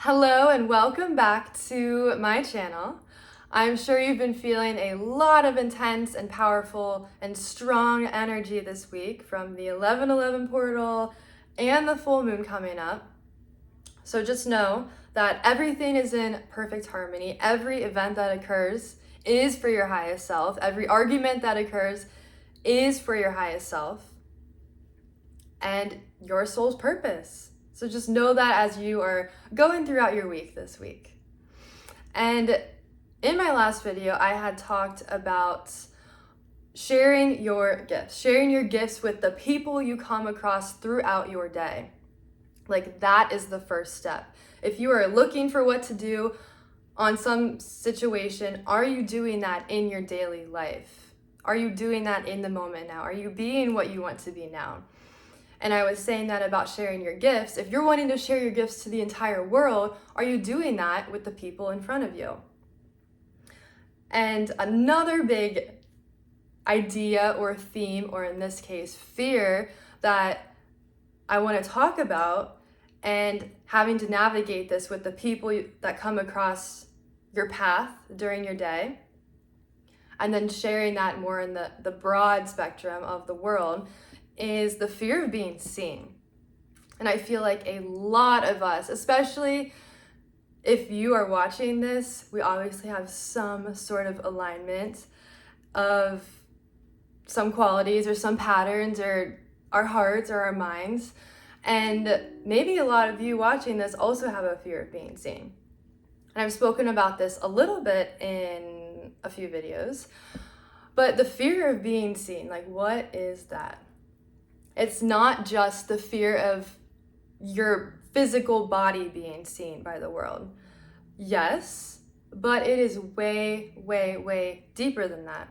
Hello and welcome back to my channel. I'm sure you've been feeling a lot of intense and powerful and strong energy this week from the 11/11 portal and the full moon coming up. So just know that everything is in perfect harmony. Every event that occurs is for your highest self. Every argument that occurs is for your highest self and your soul's purpose. So just know that as you are going throughout your week this week. And in my last video, I had talked about sharing your gifts with the people you come across throughout your day. Like, that is the first step. If you are looking for what to do on some situation, are you doing that in your daily life? Are you doing that in the moment now? Are you being what you want to be now? And I was saying that about sharing your gifts. If you're wanting to share your gifts to the entire world, are you doing that with the people in front of you? And another big idea or theme, or in this case, fear that I want to talk about, and having to navigate this with the people that come across your path during your day, and then sharing that more in the broad spectrum of the world, is the fear of being seen. And I feel like a lot of us, especially if you are watching this, we obviously have some sort of alignment of some qualities or some patterns or our hearts or our minds. And maybe a lot of you watching this also have a fear of being seen. And I've spoken about this a little bit in a few videos, but the fear of being seen, like, what is that? It's not just the fear of your physical body being seen by the world. Yes, but it is way, way, way deeper than that.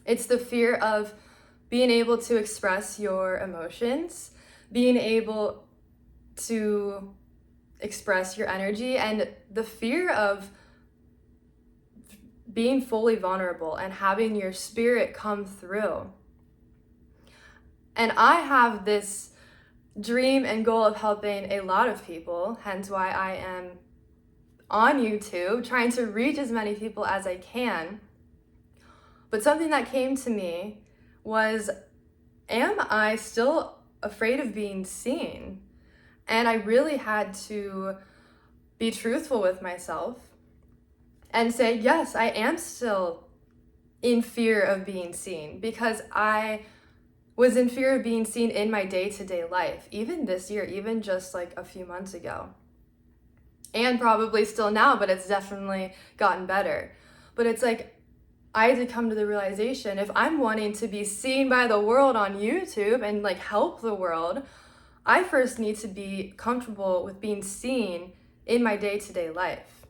It's the fear of being able to express your emotions, being able to express your energy, and the fear of being fully vulnerable and having your spirit come through. And I have this dream and goal of helping a lot of people, hence why I am on YouTube, trying to reach as many people as I can. But something that came to me was, am I still afraid of being seen? And I really had to be truthful with myself and say, yes, I am still in fear of being seen, because I was in fear of being seen in my day-to-day life, even this year, even just like a few months ago. And probably still now, but it's definitely gotten better. But it's like, I had to come to the realization, if I'm wanting to be seen by the world on YouTube and like help the world, I first need to be comfortable with being seen in my day-to-day life.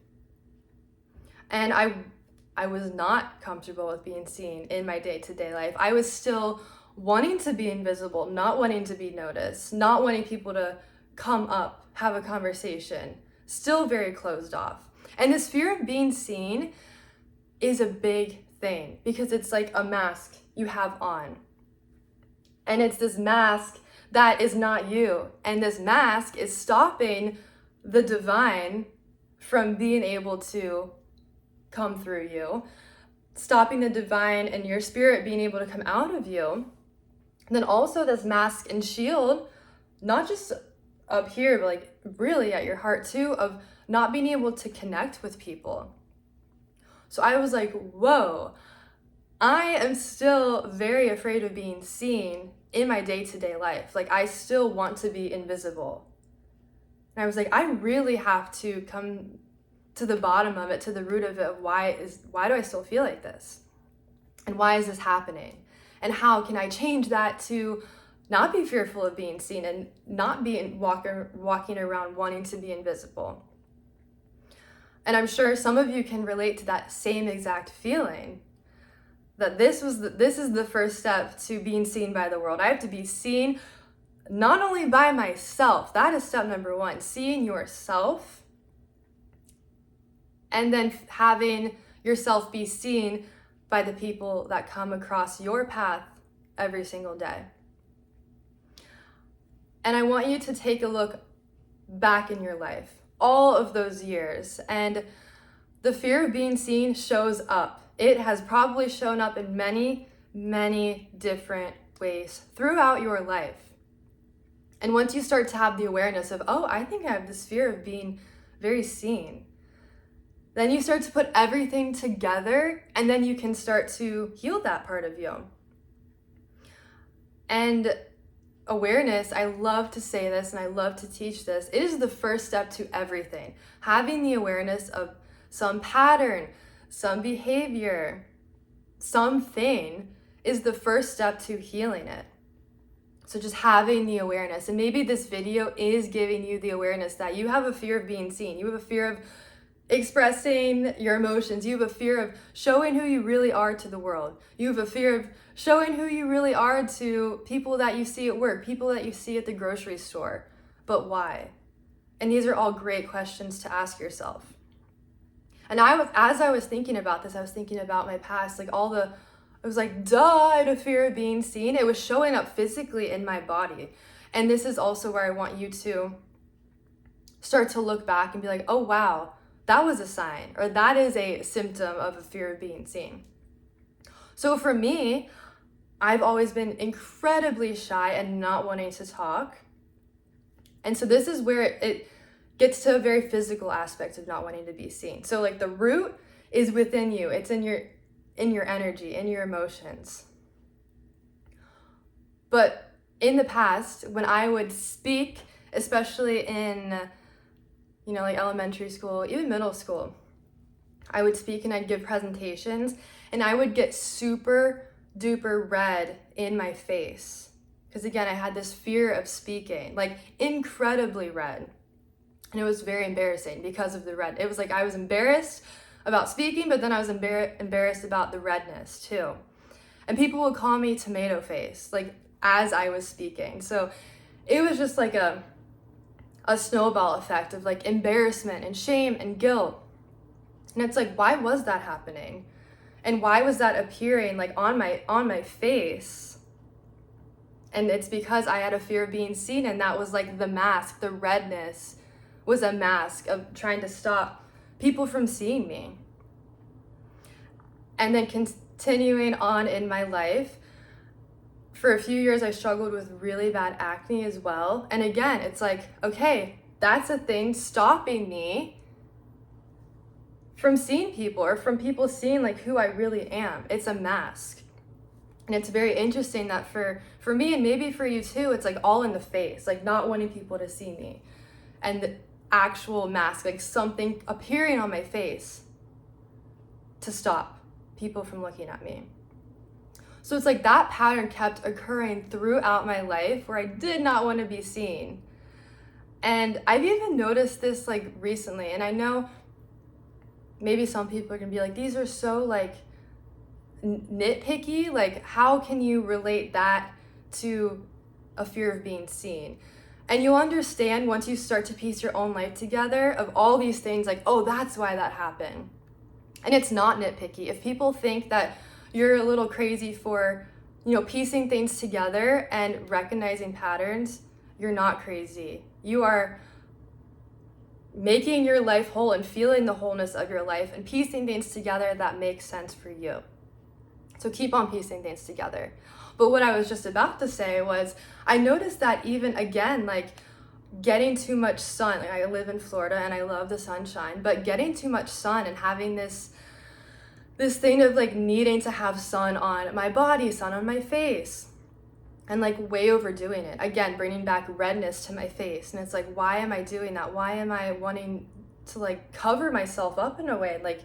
And I was not comfortable with being seen in my day-to-day life. I was still wanting to be invisible, not wanting to be noticed, not wanting people to come up, have a conversation, still very closed off. And this fear of being seen is a big thing, because it's like a mask you have on. And it's this mask that is not you. And this mask is stopping the divine from being able to come through you, stopping the divine and your spirit being able to come out of you. And then also this mask and shield, not just up here, but like really at your heart too, of not being able to connect with people. So I was like, whoa, I am still very afraid of being seen in my day-to-day life. Like, I still want to be invisible. And I was like, I really have to come to the bottom of it, to the root of it, of why do I still feel like this? And why is this happening? And how can I change that to not be fearful of being seen and not be walking around wanting to be invisible? And I'm sure some of you can relate to that same exact feeling, that this is the first step to being seen by the world. I have to be seen not only by myself, that is step number one, seeing yourself, and then having yourself be seen by the people that come across your path every single day. And I want you to take a look back in your life, all of those years. And the fear of being seen shows up. It has probably shown up in many, many different ways throughout your life. And once you start to have the awareness of, oh, I think I have this fear of being very seen, then you start to put everything together, and then you can start to heal that part of you. And awareness, I love to say this and I love to teach this, it is the first step to everything. Having the awareness of some pattern, some behavior, something is the first step to healing it. So just having the awareness, and maybe this video is giving you the awareness that you have a fear of being seen. You have a fear of expressing your emotions. You have a fear of showing who you really are to the world. You have a fear of showing who you really are to people that you see at work, people that you see at the grocery store. But why? And these are all great questions to ask yourself. And as I was thinking about this, I was thinking about my past, I was like, duh, I had a fear of being seen. It was showing up physically in my body. And this is also where I want you to start to look back and be like, oh, wow, that was a sign, or that is a symptom of a fear of being seen. So for me, I've always been incredibly shy and not wanting to talk. And so this is where it gets to a very physical aspect of not wanting to be seen. So like the root is within you. It's in your energy, in your emotions. But in the past, when I would speak, especially in, like elementary school, even middle school, I would speak and I'd give presentations and I would get super duper red in my face. Because again, I had this fear of speaking, like incredibly red. And it was very embarrassing because of the red. It was like I was embarrassed about speaking, but then I was embarrassed about the redness too. And people would call me tomato face, like as I was speaking. So it was just like a snowball effect of like embarrassment and shame and guilt. And it's like, why was that happening? And why was that appearing like on my face? And it's because I had a fear of being seen, and that was like the mask. The redness was a mask of trying to stop people from seeing me. And then continuing on in my life, for a few years I struggled with really bad acne as well. And again, it's like, okay, that's a thing stopping me from seeing people, or from people seeing like who I really am. It's a mask. And it's very interesting that for me, and maybe for you too, it's like all in the face, like not wanting people to see me. And the actual mask, like something appearing on my face to stop people from looking at me. So it's like that pattern kept occurring throughout my life where I did not want to be seen. And I've even noticed this like recently, and I know maybe some people are gonna be like, these are so like nitpicky, like how can you relate that to a fear of being seen? And you'll understand once you start to piece your own life together of all these things, like, oh, that's why that happened. And it's not nitpicky. If people think that you're a little crazy for, piecing things together and recognizing patterns, you're not crazy. You are making your life whole and feeling the wholeness of your life and piecing things together that makes sense for you. So keep on piecing things together. But what I was just about to say was, I noticed that even again, like getting too much sun, like I live in Florida and I love the sunshine, but getting too much sun and having this thing of like needing to have sun on my body, sun on my face, and like way overdoing it. Again, bringing back redness to my face. And it's like, why am I doing that? Why am I wanting to like cover myself up in a way, like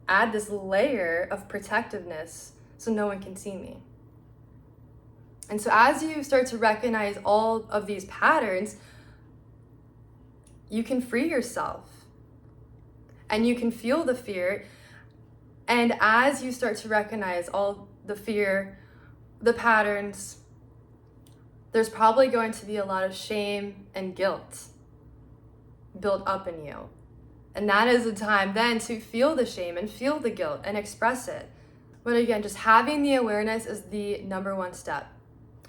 add this layer of protectiveness so no one can see me? And so as you start to recognize all of these patterns, you can free yourself and you can feel the fear. And as you start to recognize all the fear, the patterns, there's probably going to be a lot of shame and guilt built up in you. And that is the time then to feel the shame and feel the guilt and express it. But again, just having the awareness is the number one step.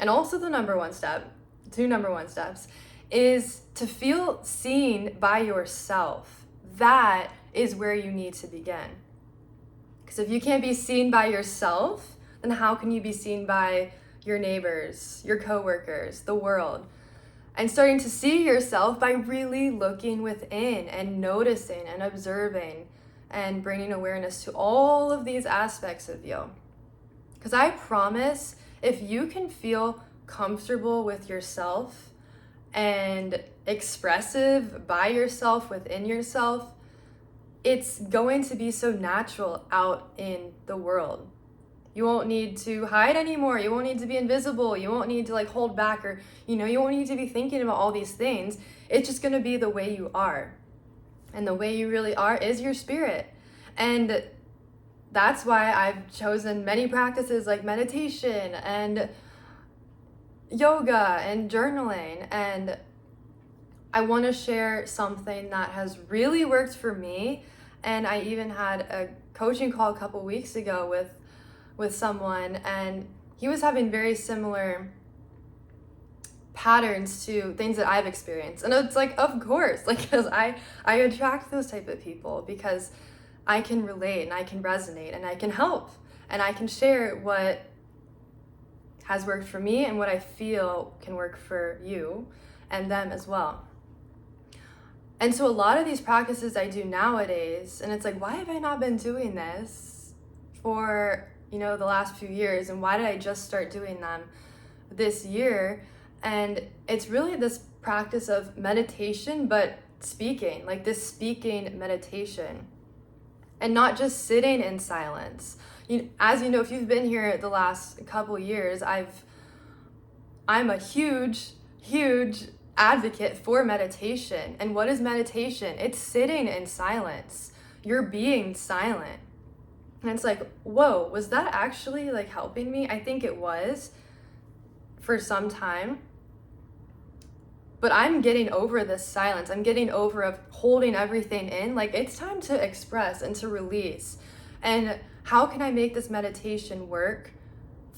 And also the number one step, two number one steps, is to feel seen by yourself. That is where you need to begin. Because if you can't be seen by yourself, then how can you be seen by your neighbors, your coworkers, the world? And starting to see yourself by really looking within and noticing and observing and bringing awareness to all of these aspects of you. Because I promise, if you can feel comfortable with yourself and expressive by yourself, within yourself, it's going to be so natural out in the world. You won't need to hide anymore. You won't need to be invisible. You won't need to like hold back, or, you won't need to be thinking about all these things. It's just going to be the way you are. And the way you really are is your spirit. And that's why I've chosen many practices like meditation and yoga and journaling. And I want to share something that has really worked for me. And I even had a coaching call a couple weeks ago with someone, and he was having very similar patterns to things that I've experienced. And it's like, of course, like, because I attract those type of people, because I can relate and I can resonate and I can help and I can share what has worked for me and what I feel can work for you and them as well. And so a lot of these practices I do nowadays, and it's like, why have I not been doing this for the last few years, and why did I just start doing them this year? And it's really this practice of meditation, but speaking, like this speaking meditation, and not just sitting in silence. As you know, if you've been here the last couple years, I'm a huge advocate for meditation. And what is meditation? It's sitting in silence. You're being silent. And it's like, whoa, was that actually like helping me? I think it was for some time. But I'm getting over this silence. I'm getting over of holding everything in. Like, it's time to express and to release. And how can I make this meditation work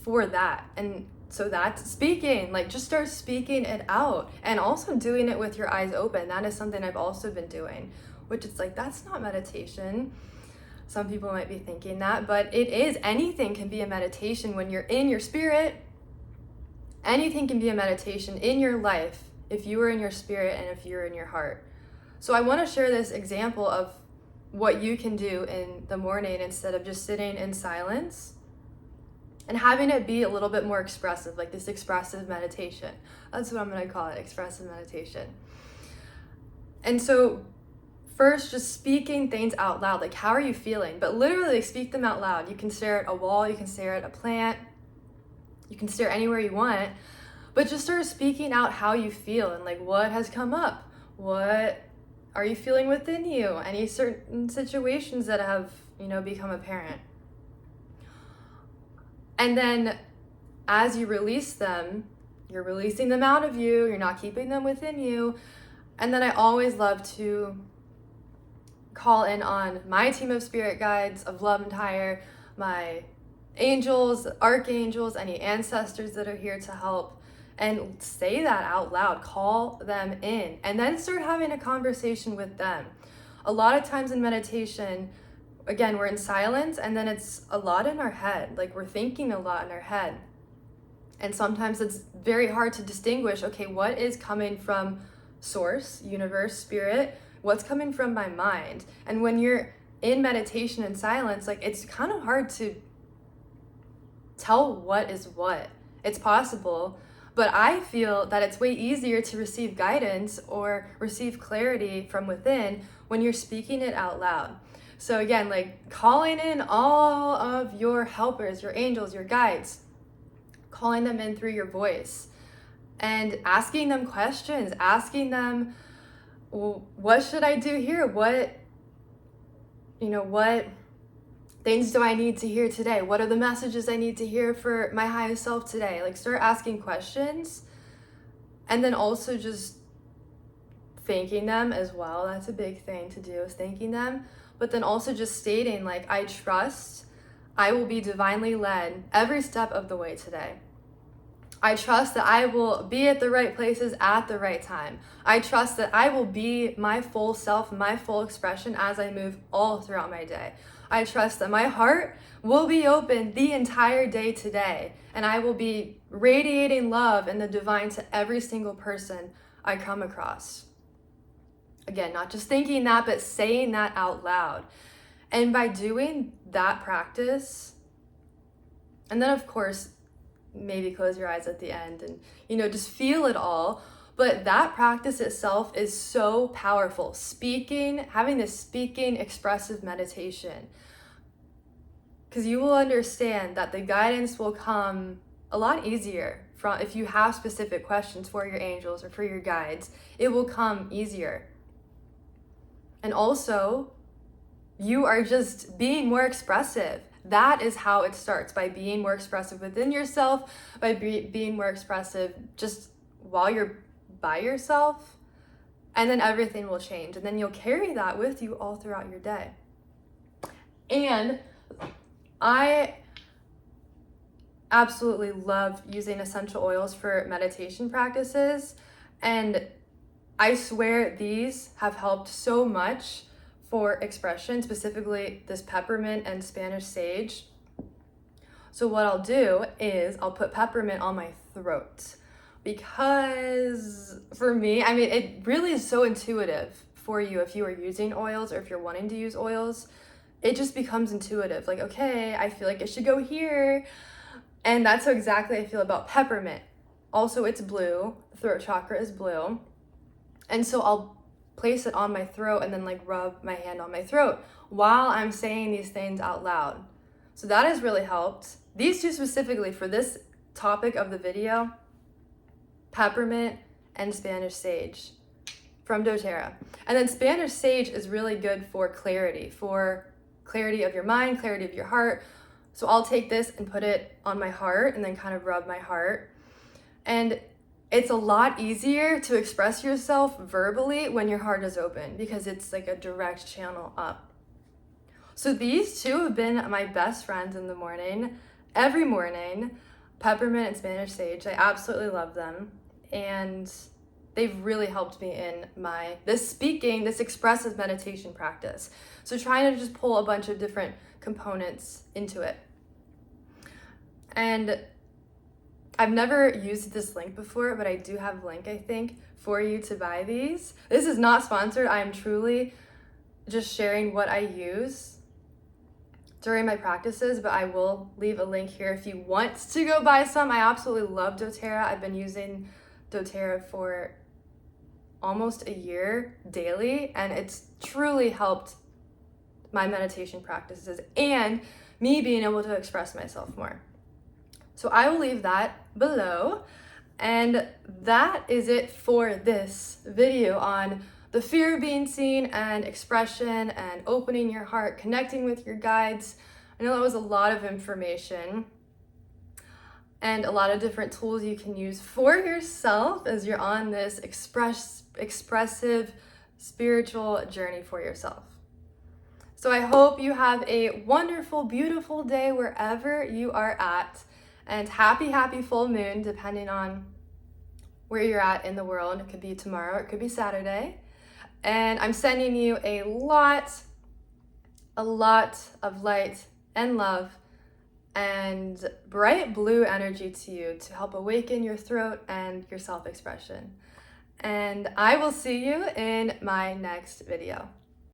for that? And so that's speaking, like just start speaking it out, and also doing it with your eyes open. That is something I've also been doing, which is like, that's not meditation. Some people might be thinking that, but it is. Anything can be a meditation when you're in your spirit. Anything can be a meditation in your life if you are in your spirit and if you're in your heart. So I want to share this example of what you can do in the morning instead of just sitting in silence, and having it be a little bit more expressive, like this expressive meditation. That's what I'm going to call it, expressive meditation. And so first, just speaking things out loud, like how are you feeling? But literally speak them out loud. You can stare at a wall, you can stare at a plant, you can stare anywhere you want, but just start speaking out how you feel and like what has come up. What are you feeling within you? Any certain situations that have, become apparent. And then as you release them, you're releasing them out of you, you're not keeping them within you. And then I always love to call in on my team of spirit guides, of love and higher, my angels, archangels, any ancestors that are here to help, and say that out loud. Call them in, and then start having a conversation with them. A lot of times in meditation, again, we're in silence, and then it's a lot in our head. Like, we're thinking a lot in our head. And sometimes it's very hard to distinguish, okay, what is coming from source, universe, spirit? What's coming from my mind? And when you're in meditation and silence, like, it's kind of hard to tell what is what. It's possible, but I feel that it's way easier to receive guidance or receive clarity from within when you're speaking it out loud. So again, like calling in all of your helpers, your angels, your guides, calling them in through your voice and asking them questions, asking them, well, what should I do here? What things do I need to hear today? What are the messages I need to hear for my highest self today? Like, start asking questions, and then also just thanking them as well. That's a big thing to do, is thanking them. But then also just stating, like, I trust I will be divinely led every step of the way today. I trust that I will be at the right places at the right time. I trust that I will be my full self, my full expression as I move all throughout my day. I trust that my heart will be open the entire day today, and I will be radiating love and the divine to every single person I come across. Again, not just thinking that, but saying that out loud. And by doing that practice, and then of course, maybe close your eyes at the end and, just feel it all. But that practice itself is so powerful. Having this speaking, expressive meditation. Because you will understand that the guidance will come a lot easier from if you have specific questions for your angels or for your guides. It will come easier. And also, you are just being more expressive. That is how it starts, by being more expressive within yourself, by being more expressive just while you're by yourself, and then everything will change. And then you'll carry that with you all throughout your day. And I absolutely love using essential oils for meditation practices. And I swear these have helped so much for expression, specifically this peppermint and Spanish sage. So what I'll do is I'll put peppermint on my throat, because for me, it really is so intuitive for you if you are using oils or if you're wanting to use oils. It just becomes intuitive. Like, okay, I feel like it should go here. And that's how exactly I feel about peppermint. Also, it's blue. The throat chakra is blue. And so I'll place it on my throat and then rub my hand on my throat while I'm saying these things out loud. So that has really helped. These two specifically for this topic of the video, peppermint and Spanish sage from doTERRA. And then Spanish sage is really good for clarity of your mind, clarity of your heart. So I'll take this and put it on my heart and then kind of rub my heart. And it's a lot easier to express yourself verbally when your heart is open, because it's like a direct channel up. So these two have been my best friends in the morning, every morning, peppermint and Spanish sage. I absolutely love them. And they've really helped me in this expressive meditation practice. So trying to just pull a bunch of different components into it. And I've never used this link before, but I do have a link, I think, for you to buy these. This is not sponsored. I am truly just sharing what I use during my practices, but I will leave a link here if you want to go buy some. I absolutely love doTERRA. I've been using doTERRA for almost a year daily, and it's truly helped my meditation practices and me being able to express myself more. So I will leave that below. And that is it for this video on the fear of being seen and expression and opening your heart, connecting with your guides. I know that was a lot of information and a lot of different tools you can use for yourself as you're on this expressive spiritual journey for yourself. So I hope you have a wonderful, beautiful day wherever you are at. And happy full moon, depending on where you're at in the world. It could be tomorrow, it could be Saturday. And I'm sending you a lot of light and love and bright blue energy to you to help awaken your throat and your self-expression. And I will see you in my next video.